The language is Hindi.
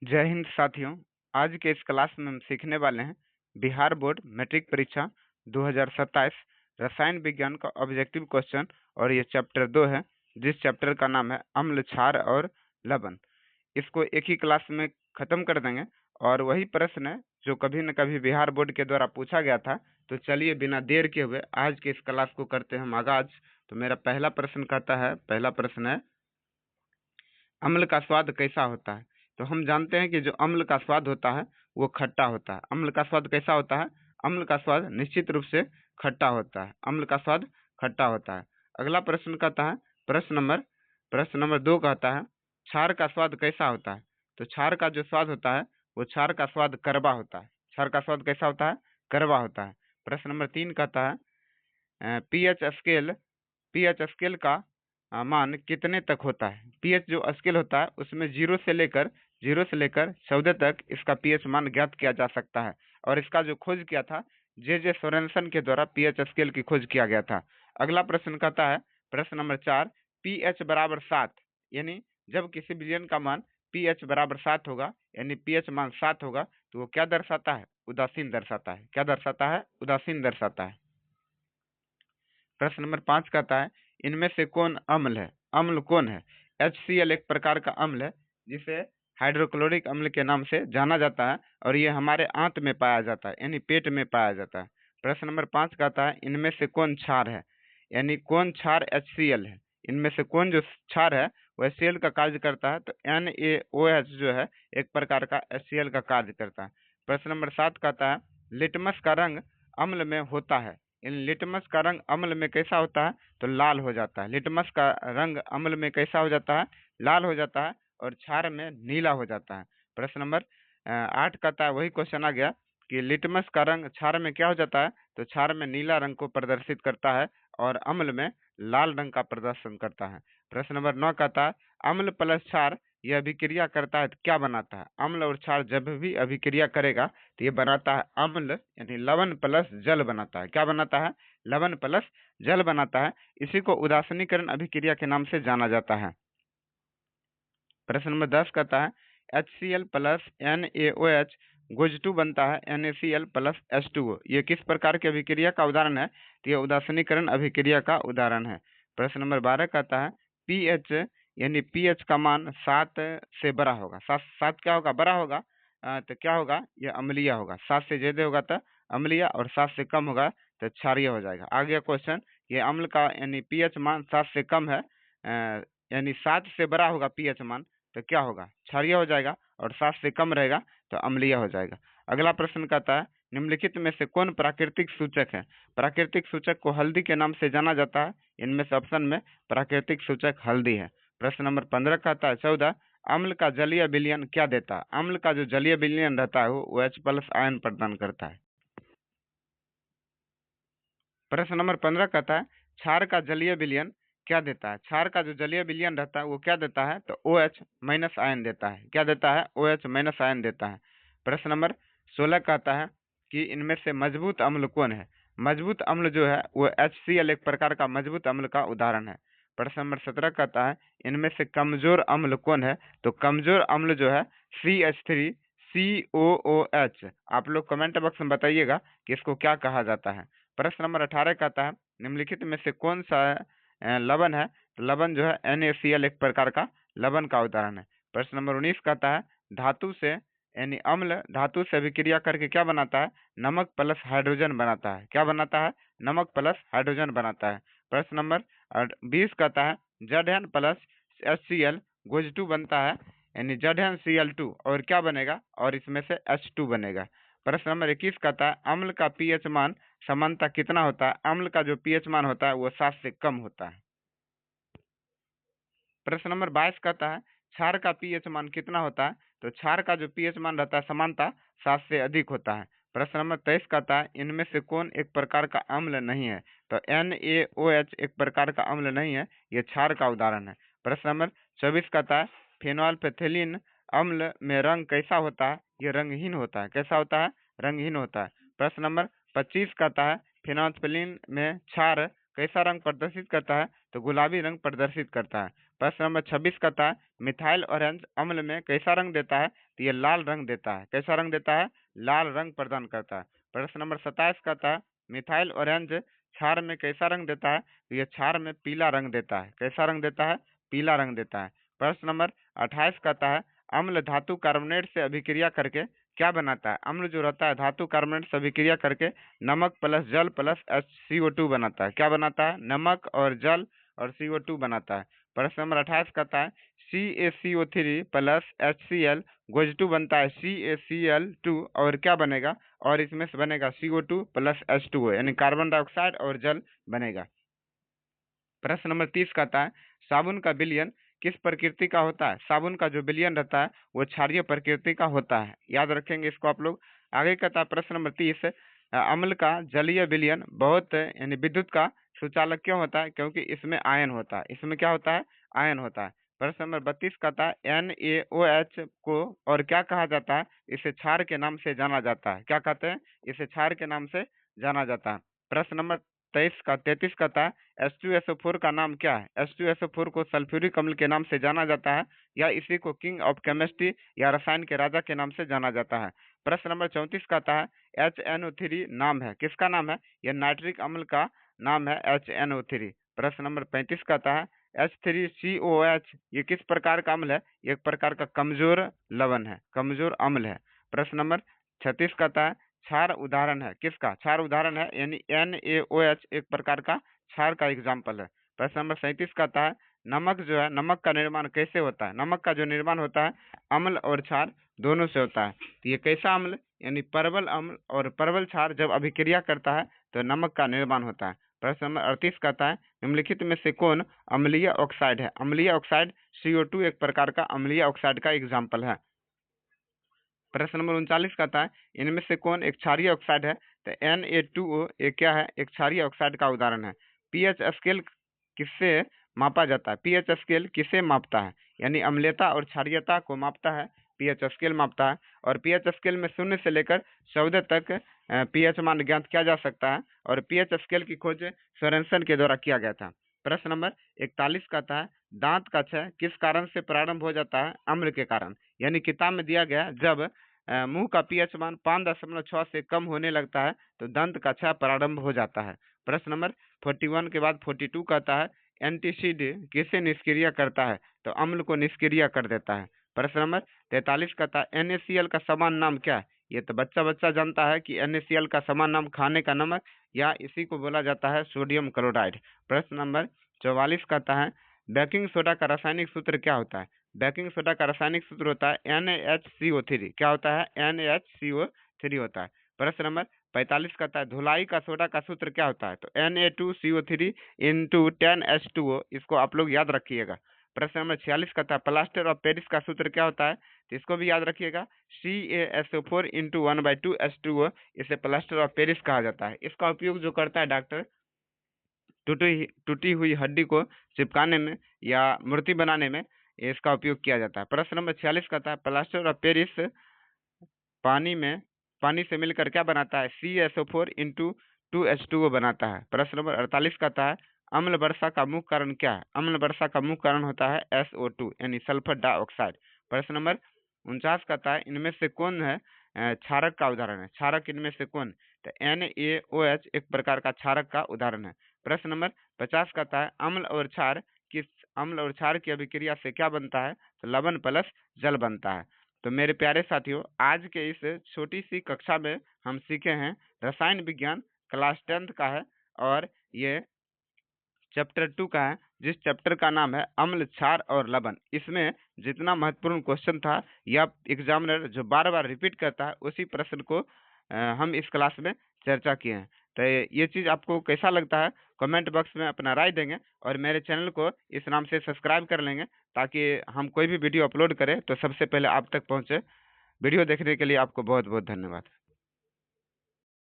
जय हिंद साथियों। आज के इस क्लास में हम सीखने वाले हैं बिहार बोर्ड मैट्रिक परीक्षा 2027 रसायन विज्ञान का ऑब्जेक्टिव क्वेश्चन। और ये चैप्टर 2 है, जिस चैप्टर का नाम है अम्ल, क्षार और लवण। इसको एक ही क्लास में खत्म कर देंगे। और वही प्रश्न है जो कभी न कभी बिहार बोर्ड के द्वारा पूछा गया था। तो चलिए बिना देर के हुए आज के इस क्लास को करते हैं हम आगाज। तो मेरा पहला प्रश्न कहता है, पहला प्रश्न है अम्ल का स्वाद कैसा होता है। तो हम जानते हैं कि जो अम्ल का स्वाद होता है वो खट्टा होता है। अम्ल का स्वाद कैसा होता है? अम्ल का स्वाद निश्चित रूप से खट्टा होता है। अम्ल का स्वाद खट्टा होता है। अगला प्रश्न कहता है, प्रश्न नंबर 2 कहता है क्षार का स्वाद कैसा होता है। तो क्षार का जो स्वाद होता है वो क्षार का स्वाद कड़वा होता है। क्षार का स्वाद कैसा होता है? कड़वा होता है। प्रश्न नंबर 3 कहता है पीएच स्केल का मान कितने तक होता है। पीएच जो स्केल होता है उसमें 0 से लेकर 14 तक इसका पीएच मान ज्ञात किया जा सकता है। और इसका जो खोज किया था जे सोरेनसन के द्वारा पीएच स्केल की खोज किया गया था। अगला प्रश्न कहता है, प्रश्न नंबर 4, पीएच बराबर 7 यानी जब किसी विलयन का मान पीएच बराबर 7 होगा यानी पीएच मान 7 होगा तो वो क्या दर्शाता है? उदासीन दर्शाता है। क्या दर्शाता है? उदासीन दर्शाता है। प्रश्न नंबर 5 कहता है इनमें से कौन अम्ल है? अम्ल कौन है? HCl एक प्रकार का अम्ल है जिसे हाइड्रोक्लोरिक अम्ल के नाम से जाना जाता है और ये हमारे आंत में पाया जाता है यानी पेट में पाया जाता है। प्रश्न नंबर 5 कहता है इनमें से कौन क्षार है, यानी कौन क्षार HCl है। इनमें से कौन जो क्षार है वह HCl का कार्य करता है। तो NaOH जो है एक प्रकार का HCl का कार्य करता है। प्रश्न नंबर 7 कहता है लिटमस का रंग अम्ल में होता है। इन लिटमस का रंग अम्ल में कैसा होता है? तो लाल हो जाता है। लिटमस का रंग अम्ल में कैसा हो जाता है? लाल हो जाता है और क्षार में नीला हो जाता है। प्रश्न नंबर 8 कहता है, वही क्वेश्चन आ गया कि लिटमस का रंग क्षार में क्या हो जाता है? तो क्षार में नीला रंग को प्रदर्शित करता है और अम्ल में लाल रंग का प्रदर्शन करता है। प्रश्न नंबर 9 कहता है अम्ल प्लस क्षार यह अभिक्रिया करता है तो क्या बनाता है? अम्ल और क्षार जब भी अभिक्रिया करेगा तो ये बनाता है अम्ल यानी लवण प्लस जल बनाता है। क्या बनाता है? लवण प्लस जल बनाता है। इसी को उदासीनीकरण अभिक्रिया के नाम से जाना जाता है। प्रश्न नंबर 10 कहता है HCl प्लस NaOH गुज 2 बनता है NaCl प्लस H2O। ये किस प्रकार की अभिक्रिया का उदाहरण है? तो यह उदासीनीकरण अभिक्रिया का उदाहरण है। प्रश्न नंबर 12 कहता है पीएच यानी पीएच का मान 7 से बड़ा होगा। 7 क्या होगा? बड़ा होगा। तो क्या होगा? यह अम्लीय होगा। 7 से ज्यादा होगा तो अम्लीय और 7 से कम होगा तो क्षारीय हो जाएगा। आ गया क्वेश्चन, ये अम्ल का यानी पीएच मान 7 से कम है, यानी 7 से बड़ा होगा पीएच मान तो क्या होगा? क्षारीय हो जाएगा और 7 से कम रहेगा तो अम्लीय हो जाएगा। अगला प्रश्न कहता है निम्नलिखित में से कौन प्राकृतिक सूचक है? प्राकृतिक सूचक को हल्दी के नाम से जाना जाता है। इनमें से ऑप्शन में प्राकृतिक सूचक हल्दी है। प्रश्न नंबर 15 कहता है 14, अम्ल का जलीय विलयन क्या देता है? अम्ल का जो जलीय विलयन रहता है वो H प्लस आयन प्रदान करता है। प्रश्न नंबर 15 कहता है क्षार का जलीय विलयन क्या देता है? क्षार का जो जलीय विलयन रहता है वो क्या देता है? तो OH माइनस आयन देता है। क्या देता है? OH माइनस आयन देता है। प्रश्न नंबर 16 कहता है कि इनमें से मजबूत अम्ल कौन है? मजबूत अम्ल जो है वो HCl एक प्रकार का मजबूत अम्ल का उदाहरण है। प्रश्न नंबर 17 कहता है इनमें से कमजोर अम्ल कौन है? तो कमजोर अम्ल जो है CH3COOH। आप लोग कमेंट बॉक्स में बताइएगा कि इसको क्या कहा जाता है। प्रश्न नंबर 18 कहता है निम्नलिखित में से कौन सा लवण है? तो लवण जो है NaCl एक प्रकार का लवण का उदाहरण है। प्रश्न नंबर 19 कहता है धातु से यानी अम्ल धातु से अभिक्रिया करके क्या बनाता है? नमक प्लस हाइड्रोजन बनाता है। क्या बनाता है? नमक प्लस हाइड्रोजन बनाता है। प्रश्न नंबर 20 कहता है Zn प्लस HCl गुज 2 बनता है यानी ZnCl2 और क्या बनेगा? और इसमें से H2 बनेगा। प्रश्न नंबर 21 कहता है अम्ल का पीएच मान समानता कितना होता है? अम्ल का जो पीएच मान होता है वो 7 से कम होता है। प्रश्न नंबर 22 कहता है क्षार का पीएच मान कितना होता है? तो क्षार का जो पीएच मान रहता है समानता 7 से अधिक होता है। प्रश्न नंबर 23 कहता है इनमें से कौन एक प्रकार का अम्ल नहीं है? तो NaOH एक प्रकार का अम्ल नहीं है, यह क्षार का उदाहरण है। प्रश्न नंबर 24 कहता है फेनोल्फेथिलीन अम्ल में रंग कैसा होता है? यह रंगहीन होता है। कैसा होता है? रंगहीन होता है। प्रश्न नंबर 25 कहता है फेनोल्फेथिलीन में क्षार कैसा रंग प्रदर्शित करता है? तो गुलाबी रंग प्रदर्शित करता है। प्रश्न नंबर 26 कहता है मिथाइल ऑरेंज अम्ल में कैसा रंग देता है? तो ये लाल रंग देता है। कैसा रंग देता है? लाल रंग प्रदान करता है। प्रश्न नंबर 27 कहता है मिथाइल ऑरेंज क्षार में कैसा रंग देता है? तो ये क्षार में पीला रंग देता है। कैसा रंग देता है? पीला रंग देता है। प्रश्न नंबर 28 कहता है अम्ल धातु कार्बोनेट से अभिक्रिया करके क्या बनाता है? अम्ल जो रहता है धातु कार्बोनेट से अभिक्रिया करके नमक प्लस जल प्लस HCO2 बनाता है। क्या बनाता है? नमक और जल और CO2 बनाता है। प्रश्न नंबर 28 कहता है CaCO3 प्लस HCl गोज2 बनता है CaCl2 और क्या बनेगा? और इसमें से बनेगा CO2 प्लस H2O यानी कार्बन डाइऑक्साइड और जल बनेगा। प्रश्न नंबर 30 कहता है साबुन का विलयन किस प्रकृति का होता है? साबुन का जो विलयन रहता है वो क्षारीय प्रकृति का होता है। याद रखेंगे इसको आप लोग। आगे कहता है प्रश्न नंबर 30 अम्ल का जलीय विलयन बहुत यानी विद्युत का सुचालक क्यों होता है? क्योंकि इसमें आयन होता है। इसमें क्या होता है? आयन होता है। प्रश्न नंबर 32 कहता है NaOH को और क्या कहा जाता है? इसे क्षार के नाम से जाना जाता है। क्या कहते हैं? इसे क्षार के नाम से जाना जाता है। प्रश्न नंबर 33 कहता है H2SO4 का नाम क्या है? H2SO4 को सल्फ्यूरिक अम्ल के नाम से जाना जाता है या इसी को किंग ऑफ केमिस्ट्री या रसायन के राजा के नाम से जाना जाता है। प्रश्न नंबर 34 कहता है HNO3 नाम है, किसका नाम है? यह नाइट्रिक अम्ल का नाम है HNO3। प्रश्न नंबर 35 कहता है H3COH ये किस प्रकार का अम्ल है? एक प्रकार का कमजोर लवण है, कमजोर अम्ल है। प्रश्न नंबर 36 कहता है क्षार उदाहरण है, किसका? क्षार उदाहरण है यानी NaOH एक प्रकार का क्षार का एग्जाम्पल है। प्रश्न नंबर 37 कहता है नमक जो है, नमक का निर्माण कैसे होता है? नमक का जो निर्माण होता है अम्ल और क्षार दोनों से होता है। तो ये कैसा अम्ल यानी परवल अम्ल और परवल क्षार जब अभिक्रिया करता है तो नमक का निर्माण होता है। प्रश्न नंबर 38 कहता है निम्नलिखित में से कौन अम्लीय ऑक्साइड है? अम्लीय ऑक्साइड CO2 एक प्रकार का अम्लीय ऑक्साइड का एग्जाम्पल है। प्रश्न नंबर 39 कहता है इनमें से कौन एक क्षारीय ऑक्साइड है? तो Na2O एक क्या है? एक क्षारीय ऑक्साइड का उदाहरण है। पीएच स्केल किससे मापा जाता है? पीएच स्केल किसे मापता है? यानी अम्लीयता और क्षारीयता को मापता है, पीएच स्केल मापता है। और पीएच स्केल में 0 से लेकर 14 तक पीएच मान ज्ञात किया जा सकता है और पीएच स्केल की खोज सोरेनसन के द्वारा किया गया था। प्रश्न नंबर 41 कहता है दांत का क्षय किस कारण से प्रारंभ हो जाता है? अम्ल के कारण। यानी किताब में दिया गया जब मुंह का पीएच मान 5.6 से कम होने लगता है तो दंत का क्षय प्रारंभ हो जाता है। प्रश्न नंबर 41 के बाद 42 कहता है एंटीसिड किसे निष्क्रिय करता है? तो अम्ल को निष्क्रिय कर देता है। प्रश्न नंबर 43 कहता है NaCl का समान नाम क्या है? ये तो बच्चा बच्चा जानता है कि NaCl का समान नाम खाने का नमक या इसी को बोला जाता है सोडियम क्लोराइड। प्रश्न नंबर 44 कहता है बेकिंग सोडा का रासायनिक सूत्र क्या होता है? बेकिंग सोडा का रासायनिक सूत्र होता है NaHCO3। क्या होता है? NaHCO3 होता है। प्रश्न नंबर 45 कहता है धुलाई का सोडा का सूत्र क्या होता है? तो Na2CO3 इंटू 10H2O, इसको आप लोग याद रखिएगा। प्रश्न नंबर 46 कहता है प्लास्टर ऑफ पेरिस का सूत्र क्या होता है? तो इसको भी याद रखिएगा CaSO4 इंटू 1/2H2O, इसे प्लास्टर ऑफ पेरिस कहा जाता है। इसका उपयोग जो करता है डॉक्टर टूटी हुई हड्डी को चिपकाने में या मूर्ति बनाने में इसका उपयोग किया जाता है। प्रश्न नंबर 46 कहता है प्लास्टर ऑफ पेरिस पानी से मिलकर क्या बनाता है? CaSO4 इंटू 2H2O बनाता है। प्रश्न नंबर 48 कहता है अम्ल वर्षा का मुख्य कारण क्या है? अम्ल वर्षा का मुख्य कारण होता है SO2 यानी सल्फर डाइऑक्साइड। प्रश्न नंबर 49 कहता है इनमें से कौन है क्षारक का उदाहरण है? क्षारक इनमें से कौन? तो NaOH एक प्रकार का क्षारक का उदाहरण है। प्रश्न नंबर 50 कहता है अम्ल और क्षार की अभिक्रिया से क्या बनता है? तो लवण प्लस जल बनता है। तो मेरे प्यारे साथियों आज के इस छोटी सी कक्षा में हम सीखे हैं रसायन विज्ञान क्लास 10th का है और ये चैप्टर 2 का है जिस चैप्टर का नाम है अम्ल क्षार और लवण। इसमें जितना महत्वपूर्ण क्वेश्चन था या एग्जामिनर जो बार बार रिपीट करता है उसी प्रश्न को हम इस क्लास में चर्चा किए हैं। तो ये चीज़ आपको कैसा लगता है कमेंट बॉक्स में अपना राय देंगे और मेरे चैनल को इस नाम से सब्सक्राइब कर लेंगे ताकि हम कोई भी वीडियो अपलोड करें तो सबसे पहले आप तक पहुंचे। वीडियो देखने के लिए आपको बहुत बहुत धन्यवाद।